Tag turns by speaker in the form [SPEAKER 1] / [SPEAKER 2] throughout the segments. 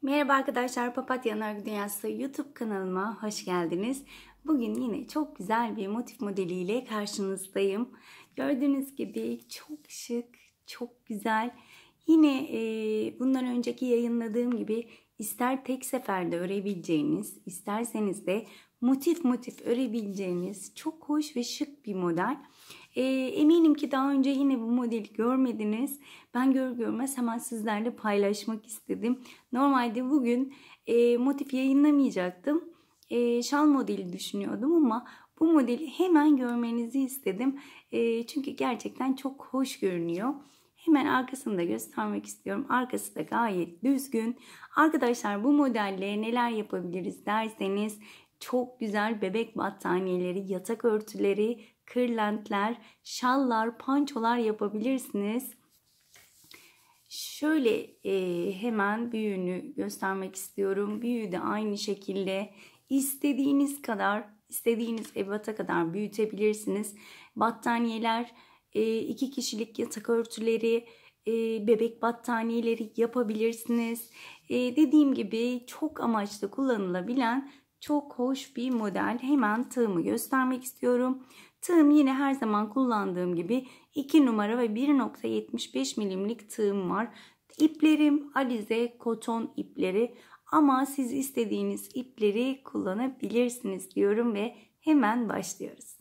[SPEAKER 1] Merhaba arkadaşlar, Papatya Örgü Dünyası YouTube kanalıma hoş geldiniz. Bugün yine çok güzel bir motif modeliyle karşınızdayım. Gördüğünüz gibi çok şık, çok güzel. Yine bundan önceki yayınladığım gibi ister tek seferde örebileceğiniz, isterseniz de motif örebileceğiniz çok hoş ve şık bir model. Eminim ki daha önce yine bu modeli görmediniz. Ben görmez hemen sizlerle paylaşmak istedim. Normalde bugün motif yayınlamayacaktım. Şal modeli düşünüyordum ama bu modeli hemen görmenizi istedim. Çünkü gerçekten çok hoş görünüyor. Hemen arkasını da göstermek istiyorum. Arkası da gayet düzgün. Arkadaşlar bu modelle neler yapabiliriz derseniz çok güzel bebek battaniyeleri, yatak örtüleri, kırlentler, şallar, pançolar yapabilirsiniz. Şöyle hemen büyüğünü göstermek istiyorum. Büyüğü de aynı şekilde istediğiniz kadar, istediğiniz ebata kadar büyütebilirsiniz. Battaniyeler, 2 kişilik yatak örtüleri, bebek battaniyeleri yapabilirsiniz. Dediğim gibi çok amaçlı kullanılabilen çok hoş bir model. Hemen tığımı göstermek istiyorum. Tığım yine her zaman kullandığım gibi 2 numara ve 1.75 milimlik tığım var. İplerim Alize koton ipleri ama siz istediğiniz ipleri kullanabilirsiniz diyorum ve hemen başlıyoruz.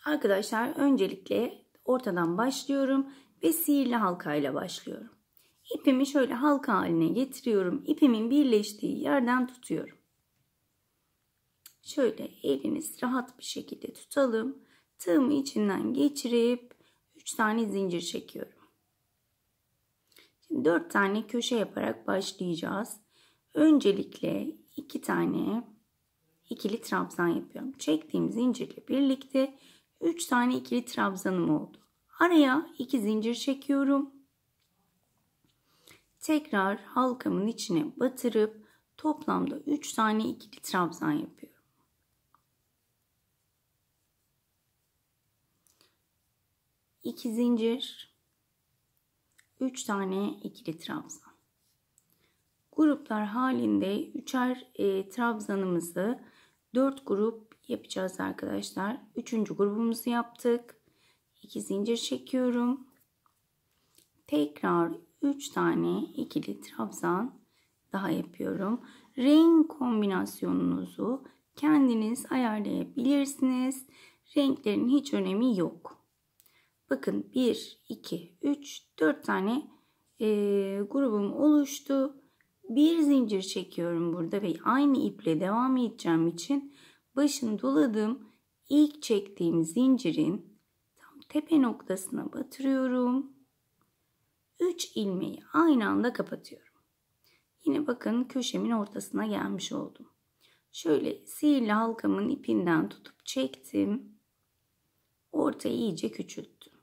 [SPEAKER 1] Arkadaşlar öncelikle ortadan başlıyorum ve sihirli halkayla başlıyorum. İpimi şöyle halka haline getiriyorum. İpimin birleştiği yerden tutuyorum. Şöyle eliniz rahat bir şekilde tutalım. Tığımı içinden geçirip 3 tane zincir çekiyorum. Şimdi 4 tane köşe yaparak başlayacağız. Öncelikle 2 tane ikili trabzan yapıyorum. Çektiğim zincirle birlikte 3 tane ikili trabzanım oldu. Araya 2 zincir çekiyorum. Tekrar halkamın içine batırıp toplamda 3 tane ikili trabzan yapıyorum. 2 zincir, 3 tane ikili trabzan. Gruplar halinde 3'er trabzanımızı 4 grup yapacağız arkadaşlar. 3. grubumuzu yaptık. 2 zincir çekiyorum. Tekrar 3 tane ikili trabzan daha yapıyorum. Renk kombinasyonunuzu kendiniz ayarlayabilirsiniz. Renklerin hiç önemi yok. Bakın 1, 2, 3, 4 tane grubum oluştu. Bir zincir çekiyorum burada ve aynı iple devam edeceğim için başını doladım. İlk çektiğim zincirin tam tepe noktasına batırıyorum. 3 ilmeği aynı anda kapatıyorum. Yine bakın köşemin ortasına gelmiş oldum. Şöyle sihirli halkamın ipinden tutup çektim. Ortayı iyice küçülttüm.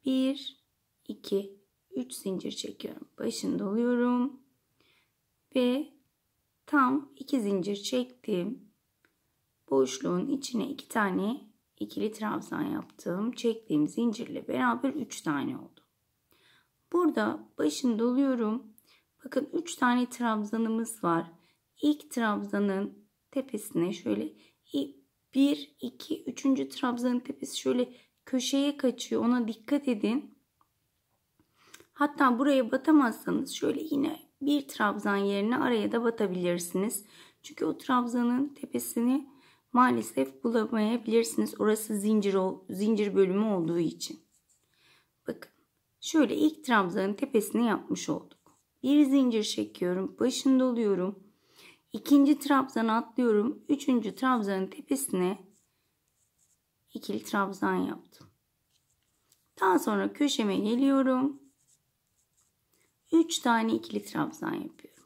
[SPEAKER 1] 1, 2, 3 zincir çekiyorum. Başını doluyorum. Ve tam 2 zincir çektim. Boşluğun içine 2 tane ikili trabzan yaptım. Çektiğim zincirle beraber 3 tane oldu. Burada başını doluyorum. Bakın 3 tane trabzanımız var. İlk trabzanın tepesine şöyle 1, 2, 3. trabzanın tepesi şöyle köşeye kaçıyor. Ona dikkat edin. Hatta buraya batamazsanız şöyle yine bir trabzan yerine araya da batabilirsiniz. Çünkü o trabzanın tepesini maalesef bulamayabilirsiniz. Orası zincir bölümü olduğu için. Bakın şöyle ilk trabzanın tepesini yapmış olduk. Bir zincir çekiyorum. Başını doluyorum. 2. trabzanı atlıyorum. 3. trabzanın tepesine ikili trabzan yaptım. Daha sonra köşeme geliyorum. 3 tane ikili trabzan yapıyorum.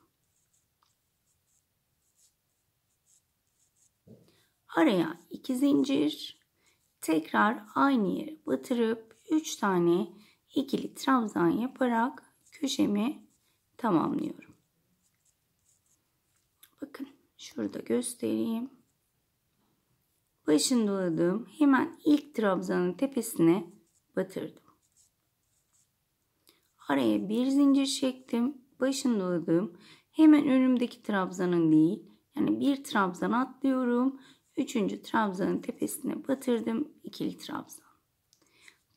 [SPEAKER 1] Araya 2 zincir. Tekrar aynı yere batırıp 3 tane ikili trabzan yaparak köşemi tamamlıyorum. Bakın şurada göstereyim. Başını doladım. Hemen ilk trabzanın tepesine batırdım. Araya bir zincir çektim. başını doladım. Hemen önümdeki trabzanın değil, yani bir trabzan atlıyorum. Üçüncü trabzanın tepesine batırdım. İkili trabzan.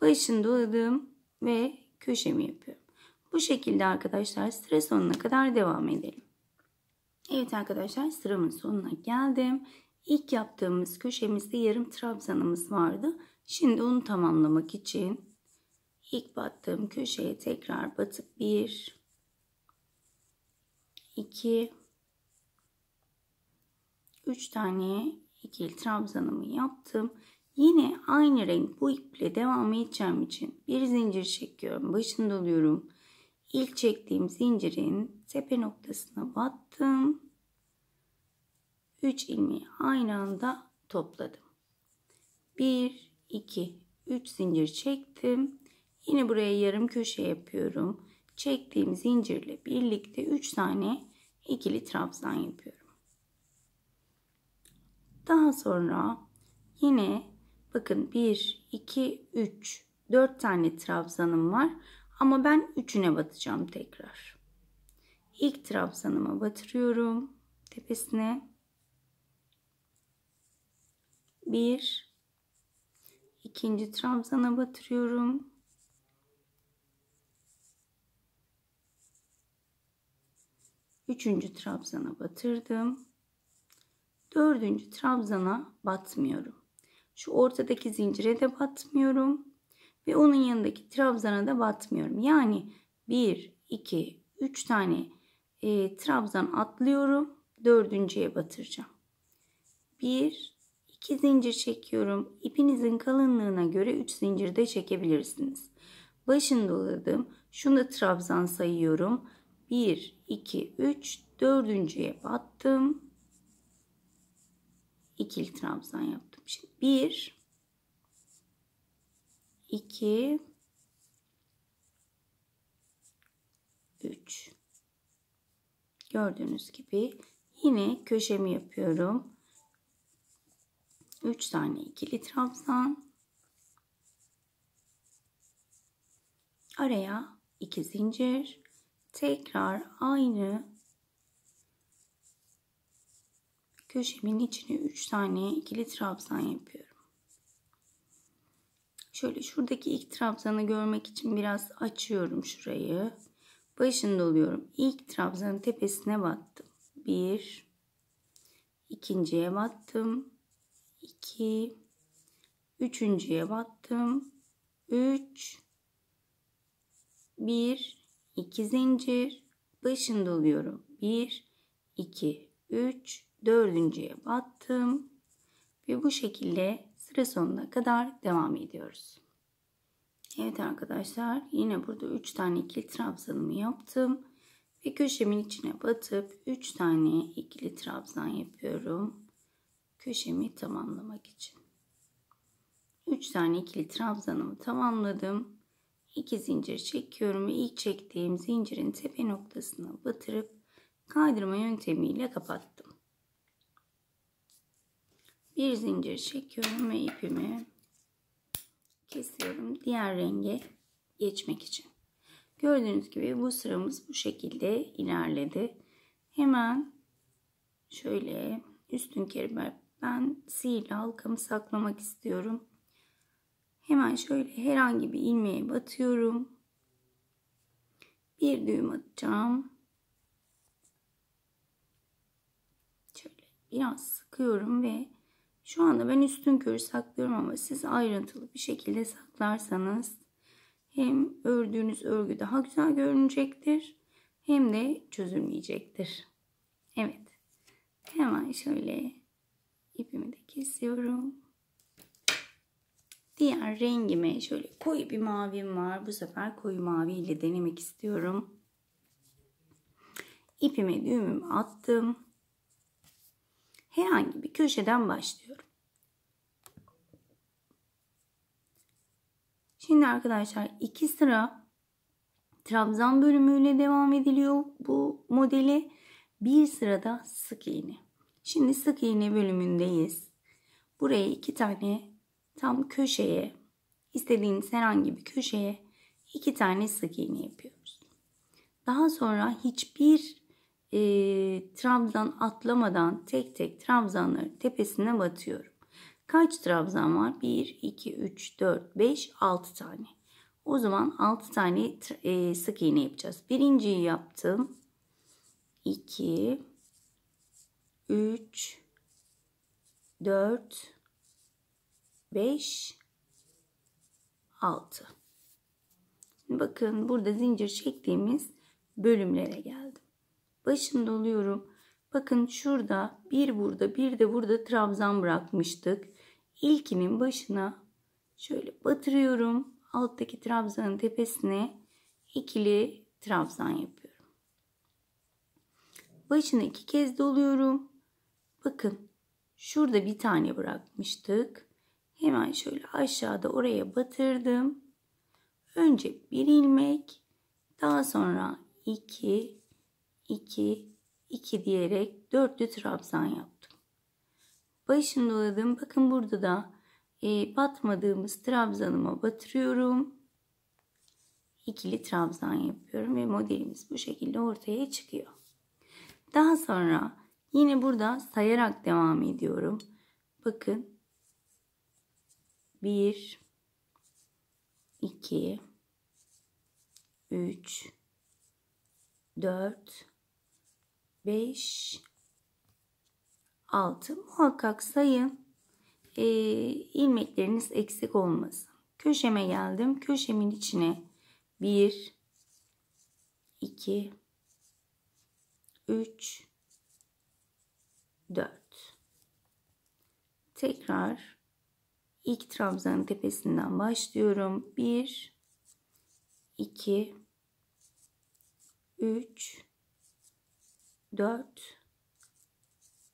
[SPEAKER 1] Başını doladım ve köşemi yapıyorum. Bu şekilde arkadaşlar sıra sonuna kadar devam edelim. Evet arkadaşlar, sıramın sonuna geldim. İlk yaptığımız köşemizde yarım trabzanımız vardı. Şimdi onu tamamlamak için ilk battığım köşeye tekrar batıp 1, 2, 3 tane ikili trabzanımı yaptım. Yine aynı renk bu iple devam edeceğim için bir zincir çekiyorum. Başını doluyorum. İlk çektiğim zincirin tepe noktasına battım. 3 ilmeği aynı anda topladım. 1, 2, 3 zincir çektim. Yine buraya yarım köşe yapıyorum. Çektiğim zincirle birlikte 3 tane ikili trabzan yapıyorum. Daha sonra yine bakın 1, 2, 3, 4 tane trabzanım var. Ama ben 3'üne batacağım tekrar. İlk trabzanıma batırıyorum. Tepesine. 1, ikinci trabzana batırıyorum. Üçüncü trabzana batırdım. Dördüncü trabzana batmıyorum. Şu ortadaki zincire de batmıyorum. Ve onun yanındaki trabzana da batmıyorum. Yani 1, 2, 3 tane trabzan atlıyorum. Dördüncüye batıracağım. 1, 2 zincir çekiyorum. İpinizin kalınlığına göre 3 zincir de çekebilirsiniz. Başını doladım. Şunu da trabzan sayıyorum. 1, 2, 3, dördüncüye battım. İkili trabzan yaptım. Şimdi 1, 2, 3. Gördüğünüz gibi yine köşemi yapıyorum. 3 tane ikili trabzan. Araya 2 zincir. Tekrar aynı köşemin içine 3 tane ikili trabzan yapıyorum. Şöyle şuradaki ilk trabzanı görmek için biraz açıyorum şurayı. Başını doluyorum. İlk trabzanın tepesine battım. 1, ikinciye battım. 2, üçüncüye battım. 3, 1, 2 zincir. Başını doluyorum. 1, 2, 3, dördüncüye battım. Ve bu şekilde sıra sonuna kadar devam ediyoruz. Evet arkadaşlar, yine burada 3 tane ikili trabzanımı yaptım. Ve köşemin içine batıp 3 tane ikili trabzan yapıyorum. Köşemi tamamlamak için. 3 tane ikili trabzanımı tamamladım. 2 zincir çekiyorum ve ilk çektiğim zincirin tepe noktasına batırıp kaydırma yöntemiyle kapattım. Bir zincir çekiyorum ve ipimi kesiyorum diğer renge geçmek için. Gördüğünüz gibi bu sıramız bu şekilde ilerledi. Hemen şöyle üstünkeri ben sihirli halkamı saklamak istiyorum. Hemen şöyle herhangi bir ilmeğe batıyorum. Bir düğüm atacağım. Şöyle biraz sıkıyorum ve şu anda ben üstünkörü saklıyorum ama siz ayrıntılı bir şekilde saklarsanız hem ördüğünüz örgü daha güzel görünecektir hem de çözülmeyecektir. Evet. Hemen şöyle ipimi de kesiyorum. Diğer rengime şöyle koyu bir mavim var. Bu sefer koyu mavi ile denemek istiyorum. İpime düğümümü attım. Herhangi bir köşeden başlıyorum. Şimdi arkadaşlar 2 sıra trabzan bölümüyle devam ediliyor bu modeli. Bir sırada sık iğne. Şimdi sık iğne bölümündeyiz. Buraya 2 tane tam köşeye, istediğiniz herhangi bir köşeye 2 tane sık iğne yapıyoruz. Daha sonra hiçbir trabzan atlamadan tek tek trabzanları tepesine batıyorum. Kaç trabzan var? 1, 2, 3, 4, 5, 6 tane. O zaman 6 tane sık iğne yapacağız. Birinciyi yaptım. 2, 3, 4, 5, 6. Bakın burada zincir çektiğimiz bölümlere geldim. Başını doluyorum. Bakın şurada bir burada bir de burada trabzan bırakmıştık. İlkinin başına şöyle batırıyorum. Alttaki trabzanın tepesine ikili trabzan yapıyorum. Başını 2 kez doluyorum. Bakın şurada bir tane bırakmıştık. Hemen şöyle aşağıda oraya batırdım. Önce bir ilmek, daha sonra 2, 2, 2 diyerek dörtlü trabzan yaptım. Başını doladım. Bakın burada da batmadığımız trabzanıma batırıyorum. İkili trabzan yapıyorum ve modelimiz bu şekilde ortaya çıkıyor. Daha sonra yine burada sayarak devam ediyorum. Bakın 1, 2, 3, 4, 5, 6. Muhakkak sayın. İlmekleriniz eksik olmasın. Köşeme geldim. Köşemin içine 1, 2, 3, 4. Tekrar ilk trabzanın tepesinden başlıyorum. 1, 2, 3, 4,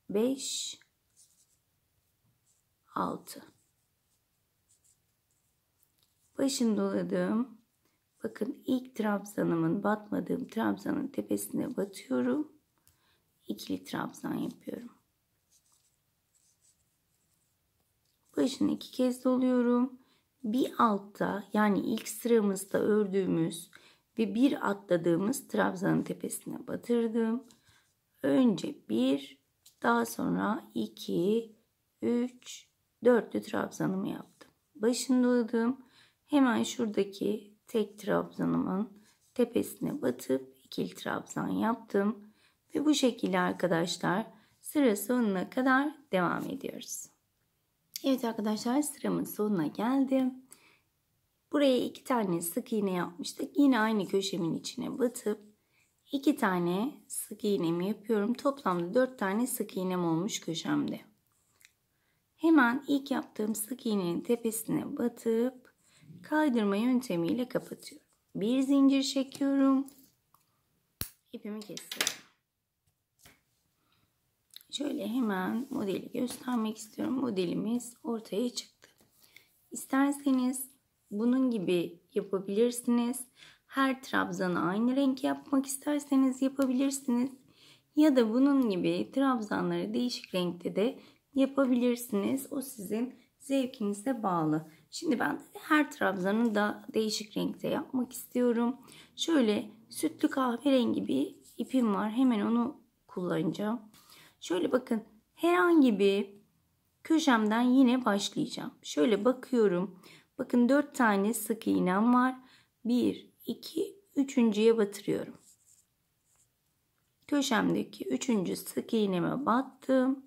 [SPEAKER 1] 5, 6. Başını doladım. Bakın ilk trabzanımın batmadığım trabzanın tepesine batıyorum. İkili trabzan yapıyorum. Başını 2 kez doluyorum. Bir altta yani ilk sıramızda ördüğümüz ve bir atladığımız trabzanın tepesine batırdım. Önce 1, daha sonra 2, 3, 4'lü trabzanımı yaptım. Başını doladım. Hemen şuradaki tek trabzanımın tepesine batıp ikili trabzan yaptım. Ve bu şekilde arkadaşlar sıra sonuna kadar devam ediyoruz. Evet arkadaşlar, sıramın sonuna geldim. Buraya 2 tane sık iğne yapmıştık. Yine aynı köşemin içine batıp 2 tane sık iğnemi yapıyorum. Toplamda 4 tane sık iğnem olmuş köşemde. Hemen ilk yaptığım sık iğnenin tepesine batıp kaydırma yöntemiyle kapatıyorum. Bir zincir çekiyorum. İpimi kesiyorum. Şöyle hemen modeli göstermek istiyorum. Modelimiz ortaya çıktı. İsterseniz bunun gibi yapabilirsiniz. Her trabzanı aynı renk yapmak isterseniz yapabilirsiniz. Ya da bunun gibi trabzanları değişik renkte de yapabilirsiniz. O sizin zevkinize bağlı. Şimdi ben her trabzanı da değişik renkte yapmak istiyorum. Şöyle sütlü kahverengi bir ipim var. Hemen onu kullanacağım. Şöyle bakın, herhangi bir köşemden yine başlayacağım. Şöyle bakıyorum. Bakın 4 tane sık iğnem var. 1, 2, 3.'ye batırıyorum. Köşemdeki 3. sık iğneme battım.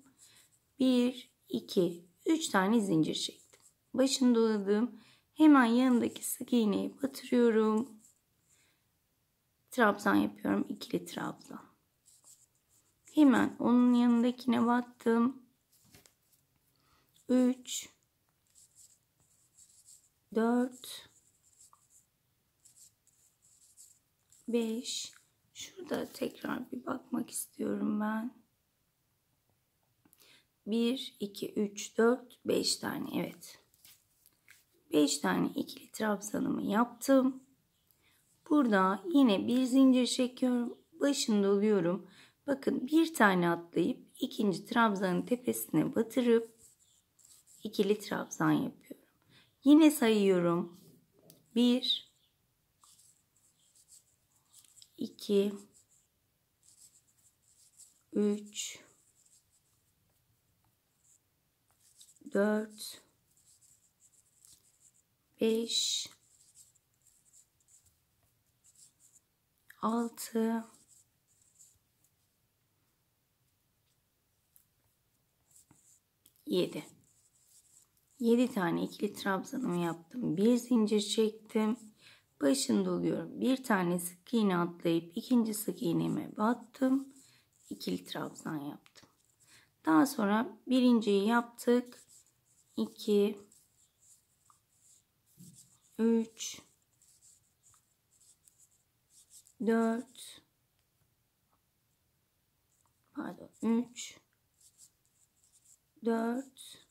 [SPEAKER 1] 1, 2, 3 tane zincir çektim. Başını doladım. Hemen yanındaki sık iğneyi batırıyorum. Trabzan yapıyorum. İkili trabzan. Hemen onun yanındakine battım. 3, 4, 5. Şurada tekrar bir bakmak istiyorum ben. 1, 2, 3, 4, 5 tane. Evet. 5 tane ikili trabzanımı yaptım. Burada yine bir zincir çekiyorum. Başını doluyorum. Bakın bir tane atlayıp ikinci trabzanın tepesine batırıp ikili trabzan yapıyorum. Yine sayıyorum. 1, 2 3 4 5 6 7 tane ikili trabzanımı yaptım. Bir zincir çektim. Başını doluyorum. Bir tane sık iğne atlayıp ikinci sık iğneme battım. İkili trabzan yaptım. Daha sonra birinciyi yaptık. 2 3 4 3 4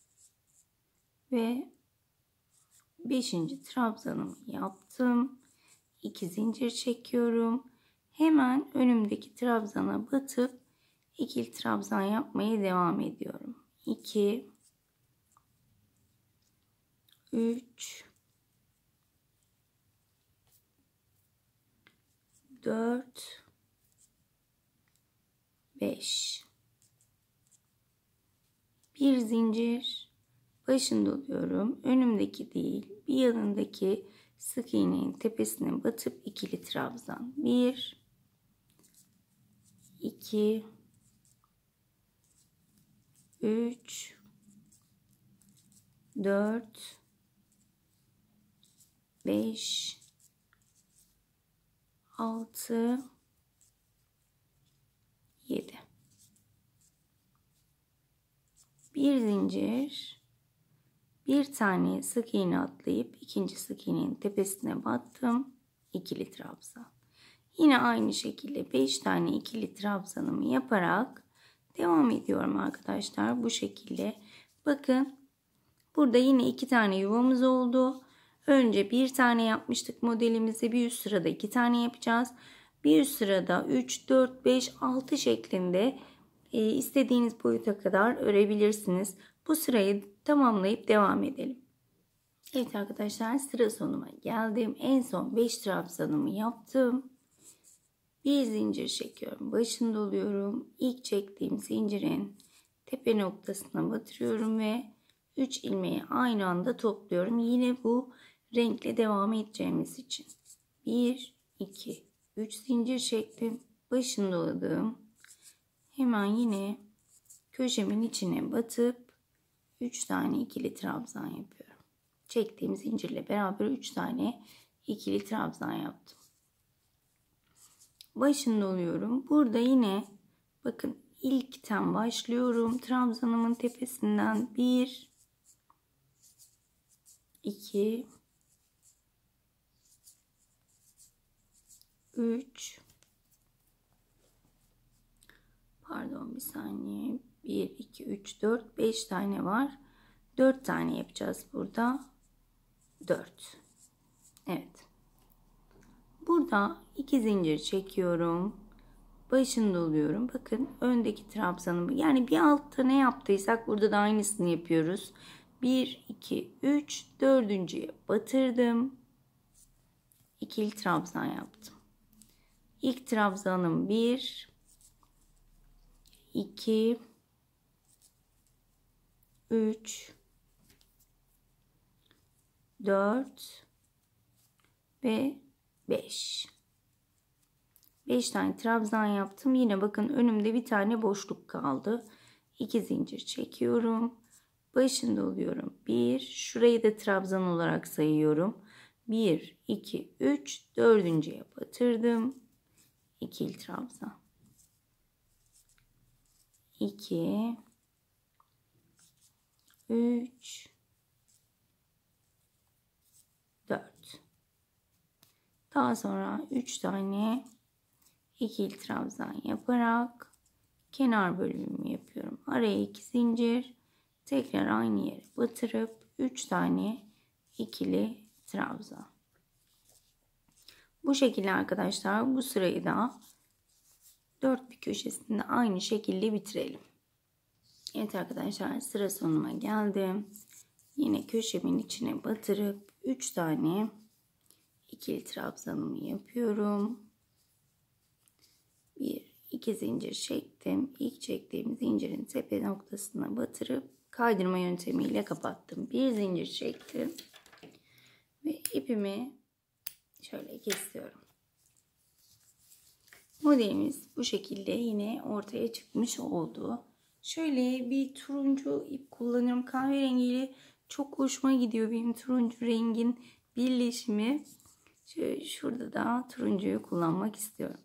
[SPEAKER 1] ve 5. trabzanımı yaptım. 2 zincir çekiyorum. Hemen önümdeki trabzana batıp ikili trabzan yapmaya devam ediyorum. 2 3 4 5 bir zincir, başını doluyorum. Önümdeki değil, bir yanındaki sık iğnenin tepesine batıp ikili trabzan. 1 2 3 4 5 6 7 bir zincir, bir tane sık iğne atlayıp ikinci sık iğnenin tepesine battım, ikili trabzan. Yine aynı şekilde 5 tane ikili trabzanımı yaparak devam ediyorum arkadaşlar. Bu şekilde bakın, burada yine 2 tane yuvamız oldu. Önce bir tane yapmıştık modelimizi, bir üst sırada 2 tane yapacağız. Bir üst sırada 3 4 5 6 şeklinde istediğiniz boyuta kadar örebilirsiniz. Bu sırayı tamamlayıp devam edelim. Evet arkadaşlar, sıra sonuma geldim. En son 5 trabzanımı yaptım. Bir zincir çekiyorum. Başını doluyorum. İlk çektiğim zincirin tepe noktasına batırıyorum ve 3 ilmeği aynı anda topluyorum. Yine bu renkle devam edeceğimiz için. 1 2 3 zincir çektim. Başını doladım. Hemen yine köşemin içine batıp 3 tane ikili trabzan yapıyorum. Çektiğim zincirle beraber 3 tane ikili trabzan yaptım. Başını doluyorum. Burada yine bakın, ilkten başlıyorum. Trabzanımın tepesinden 1 2 3 bir saniye, 1 2 3 4 5 tane var. 4 tane yapacağız burada. 4. Evet. Burada 2 zincir çekiyorum. Başını doluyorum. Bakın, öndeki trabzanımı, yani bir altta ne yaptıysak burada da aynısını yapıyoruz. 1 2 3 dördüncüye batırdım. İkili trabzan yaptım. İlk trabzanım 1 2 3 4 ve 5. 5 tane trabzan yaptım. Yine bakın, önümde bir tane boşluk kaldı. 2 zincir çekiyorum. Başını doluyorum. 1. Şurayı da trabzan olarak sayıyorum. 1 2 3 dördüncüye batırdım. İkili trabzan. 2 3 4. Daha sonra 3 tane ikili trabzan yaparak kenar bölümümü yapıyorum. Araya 2 zincir, tekrar aynı yere batırıp 3 tane ikili trabzan. Bu şekilde arkadaşlar, bu sırayı da dört bir köşesinde aynı şekilde bitirelim. Evet arkadaşlar, sıra sonuna geldim. Yine köşemin içine batırıp 3 tane ikili trabzanımı yapıyorum. 2 zincir çektim. İlk çektiğim zincirin tepe noktasına batırıp kaydırma yöntemiyle kapattım. Bir zincir çektim ve ipimi şöyle kesiyorum. Modelimiz bu şekilde yine ortaya çıkmış oldu. Şöyle bir turuncu ip kullanıyorum. Kahverengiyle çok hoşuma gidiyor benim turuncu rengin birleşimi. Şurada da turuncuyu kullanmak istiyorum.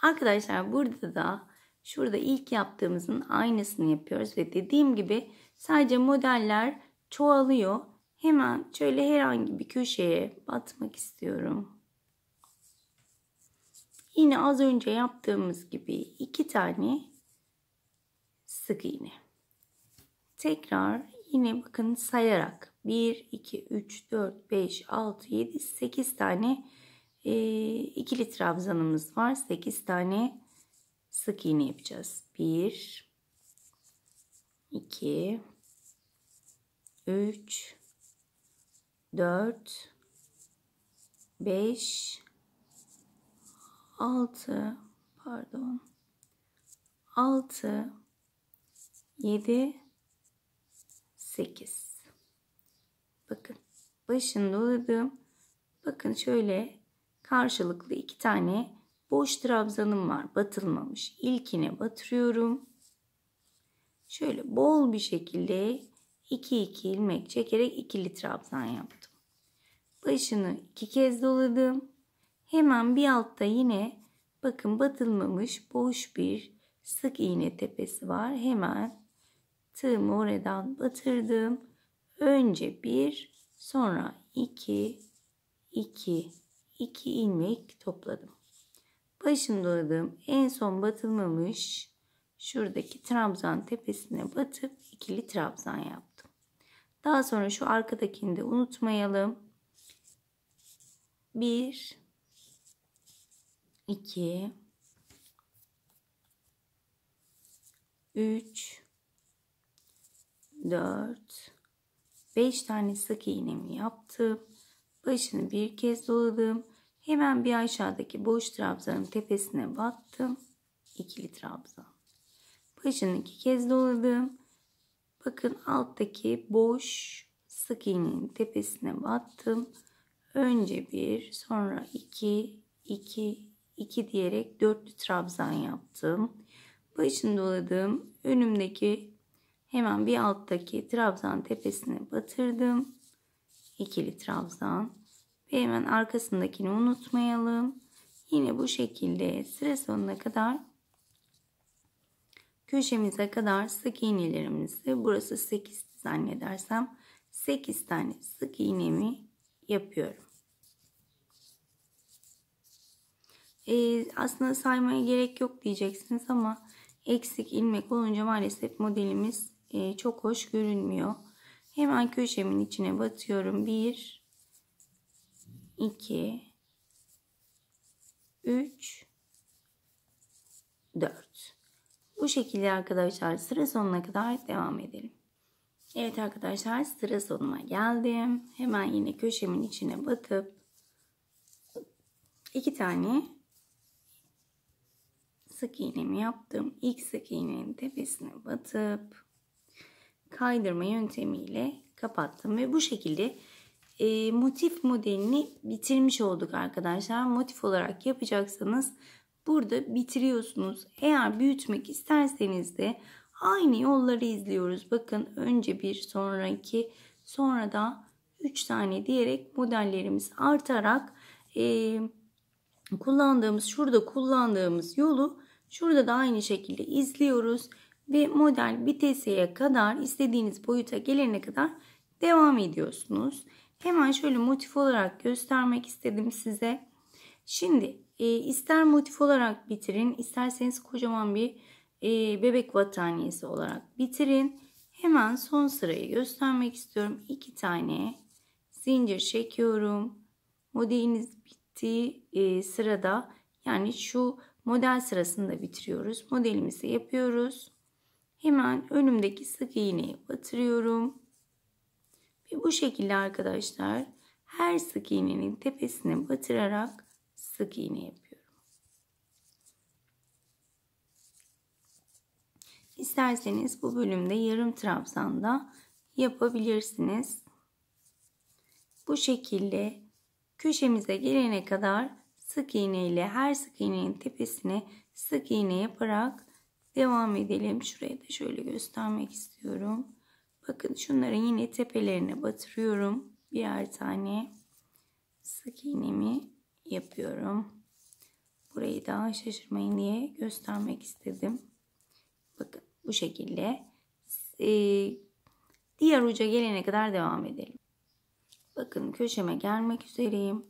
[SPEAKER 1] Arkadaşlar burada da şurada ilk yaptığımızın aynısını yapıyoruz ve dediğim gibi sadece modeller çoğalıyor. Hemen şöyle herhangi bir köşeye batmak istiyorum. Yine az önce yaptığımız gibi 2 tane sık iğne. Tekrar yine bakın sayarak 1, 2, 3, 4, 5, 6, 7, 8 tane ikili trabzanımız var. 8 tane sık iğne yapacağız. 1, 2, 3, 4, 5, 6, 7, 8. Bakın başını doladım. Bakın şöyle karşılıklı 2 tane boş trabzanım var. Batılmamış. İlkine batırıyorum. Şöyle bol bir şekilde 2 ilmek çekerek ikili trabzan yaptım. Başını 2 kez doladım. Hemen bir altta yine bakın batılmamış boş bir sık iğne tepesi var. Hemen tığımı oradan batırdım. Önce 1, sonra 2 ilmek topladım. Başını doladım. En son batılmamış şuradaki trabzan tepesine batıp ikili trabzan yaptım. Daha sonra şu arkadakini de unutmayalım. 1, 2, 3, 4, 5 tane sık iğnemi yaptım. Başını bir kez doladım. Hemen bir aşağıdaki boş trabzanın tepesine battım. İkili trabzan. Başını 2 kez doladım. Bakın alttaki boş sık iğnenin tepesine battım. Önce 1, sonra 2 diyerek dörtlü trabzan yaptım. Başını doladım. Önümdeki hemen bir alttaki trabzan tepesine batırdım. İkili trabzan. Ve hemen arkasındakini unutmayalım. Yine bu şekilde sıra sonuna kadar köşemize kadar sık iğnelerimizi, burası 8 zannedersem 8 tane sık iğnemi yapıyorum. Aslında saymaya gerek yok diyeceksiniz ama eksik ilmek olunca maalesef modelimiz çok hoş görünmüyor. Hemen köşemin içine batıyorum. 1, 2, 3, 4. Bu şekilde arkadaşlar sıra sonuna kadar devam edelim. Evet arkadaşlar sıra sonuna geldim. Hemen yine köşemin içine batıp 2 tane sık iğnemi yaptım. İlk sık iğnenin tepesine batıp kaydırma yöntemiyle kapattım ve bu şekilde motif modelini bitirmiş olduk arkadaşlar. Motif olarak yapacaksanız burada bitiriyorsunuz. Eğer büyütmek isterseniz de aynı yolları izliyoruz. Bakın önce 1, sonra 2, sonra da 3 tane diyerek modellerimiz artarak şurada kullandığımız yolu şurada da aynı şekilde izliyoruz. Ve model bitesiye kadar istediğiniz boyuta gelene kadar devam ediyorsunuz. Hemen şöyle motif olarak göstermek istedim size. Şimdi ister motif olarak bitirin, isterseniz kocaman bir bebek battaniyesi olarak bitirin. Hemen son sırayı göstermek istiyorum. 2 tane zincir çekiyorum. Modeliniz bittiği sırada, yani şu model sırasında bitiriyoruz. Modelimizi yapıyoruz. Hemen önümdeki sık iğneyi batırıyorum. Ve bu şekilde arkadaşlar her sık iğnenin tepesine batırarak sık iğne yapıyorum. İsterseniz bu bölümde yarım trabzanda yapabilirsiniz. Bu şekilde köşemize gelene kadar sık iğne ile her sık iğnenin tepesine sık iğne yaparak devam edelim. Şuraya da şöyle göstermek istiyorum. Bakın şunların yine tepelerine batırıyorum. Birer tane sık iğnemi yapıyorum. Burayı da şaşırmayın diye göstermek istedim. Bakın bu şekilde diğer uca gelene kadar devam edelim. Bakın köşeme gelmek üzereyim.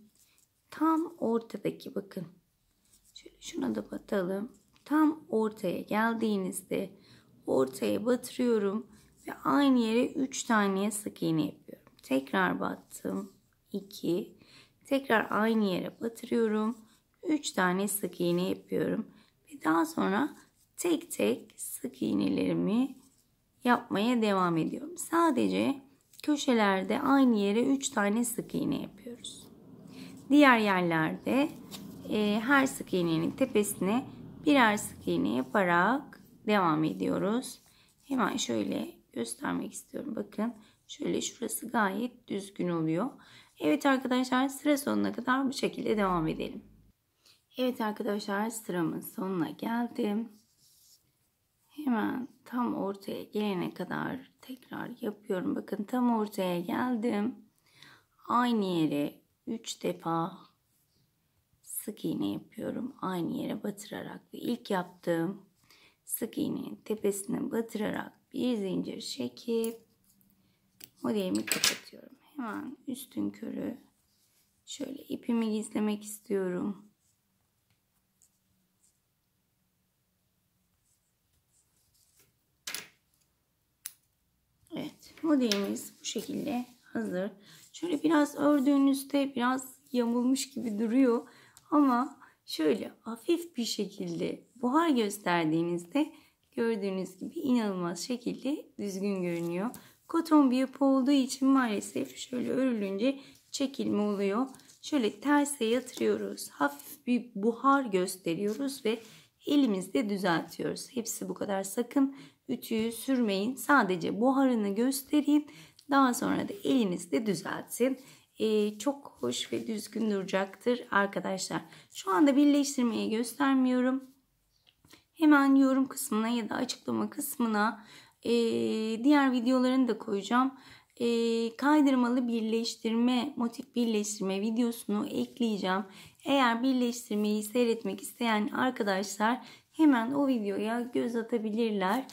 [SPEAKER 1] Tam ortadaki bakın. Şöyle şuna da batalım. Tam ortaya geldiğinizde ortaya batırıyorum ve aynı yere 3 tane sık iğne yapıyorum. Tekrar battım. 2. Tekrar aynı yere batırıyorum. 3 tane sık iğne yapıyorum. Ve daha sonra tek tek sık iğnelerimi yapmaya devam ediyorum. Sadece köşelerde aynı yere 3 tane sık iğne yapıyoruz. Diğer yerlerde her sık iğnenin tepesine birer sık iğne yaparak devam ediyoruz. Hemen şöyle göstermek istiyorum. Bakın şöyle şurası gayet düzgün oluyor. Evet arkadaşlar, sıra sonuna kadar bu şekilde devam edelim. Evet arkadaşlar, sıramın sonuna geldim. Hemen tam ortaya gelene kadar tekrar yapıyorum. Bakın tam ortaya geldim. Aynı yere 3 defa sık iğne yapıyorum. Aynı yere batırarak ve ilk yaptığım sık iğnenin tepesine batırarak bir zincir çekip modelimi kapatıyorum. Hemen üstün körü şöyle ipimi gizlemek istiyorum. Evet, modelimiz bu şekilde hazır. Şöyle biraz ördüğünüzde biraz yamulmuş gibi duruyor ama şöyle hafif bir şekilde buhar gösterdiğinizde gördüğünüz gibi inanılmaz şekilde düzgün görünüyor. Koton bir yapı olduğu için maalesef şöyle örülünce çekilme oluyor. Şöyle terse yatırıyoruz. Hafif bir buhar gösteriyoruz ve elimizde düzeltiyoruz. Hepsi bu kadar. Sakın ütüyü sürmeyin. Sadece buharını gösterin. Daha sonra da elinizde düzeltin. Çok hoş ve düzgün duracaktır arkadaşlar. Şu anda birleştirmeyi göstermiyorum. Hemen yorum kısmına ya da açıklama kısmına diğer videolarını da koyacağım. Kaydırmalı birleştirme, motif birleştirme videosunu ekleyeceğim. Eğer birleştirmeyi seyretmek isteyen arkadaşlar hemen o videoya göz atabilirler.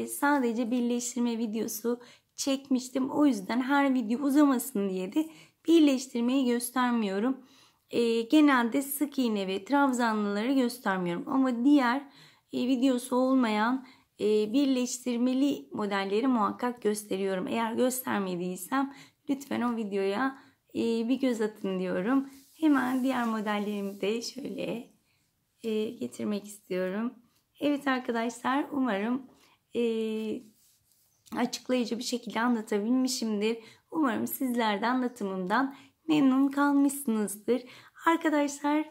[SPEAKER 1] Sadece birleştirme videosu çekmiştim. O yüzden her video uzamasın diye de birleştirmeyi göstermiyorum. Genelde sık iğne ve trabzanlıları göstermiyorum. Ama diğer videosu olmayan birleştirmeli modelleri muhakkak gösteriyorum. Eğer göstermediysem lütfen o videoya bir göz atın diyorum. Hemen diğer modellerimi de şöyle getirmek istiyorum. Evet arkadaşlar, umarım açıklayıcı bir şekilde anlatabilmişimdir. Umarım sizler de anlatımımdan memnun kalmışsınızdır. Arkadaşlar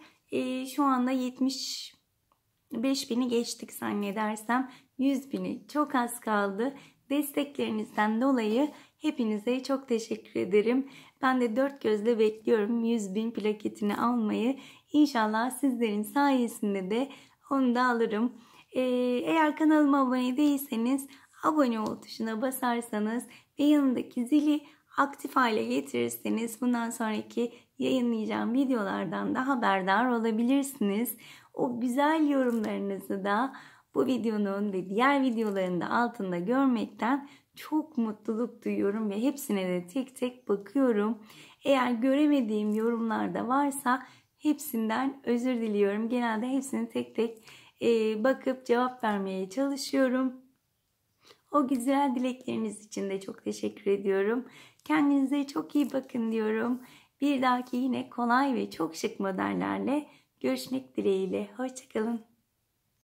[SPEAKER 1] şu anda 75.000'i geçtik zannedersem. 100.000'i çok az kaldı. Desteklerinizden dolayı hepinize çok teşekkür ederim. Ben de dört gözle bekliyorum 100.000 plaketini almayı. İnşallah sizlerin sayesinde de onu da alırım. Eğer kanalıma abone değilseniz abone ol tuşuna basarsanız ve yanındaki zili aktif hale getirirseniz bundan sonraki yayınlayacağım videolardan da haberdar olabilirsiniz. O güzel yorumlarınızı da bu videonun ve diğer videoların da altında görmekten çok mutluluk duyuyorum ve hepsine de tek tek bakıyorum. Eğer göremediğim yorumlar da varsa hepsinden özür diliyorum. Genelde hepsini tek tek bakıp cevap vermeye çalışıyorum. O güzel dilekleriniz için de çok teşekkür ediyorum. Kendinize çok iyi bakın diyorum. Bir dahaki yine kolay ve çok şık modellerle görüşmek dileğiyle. Hoşça kalın.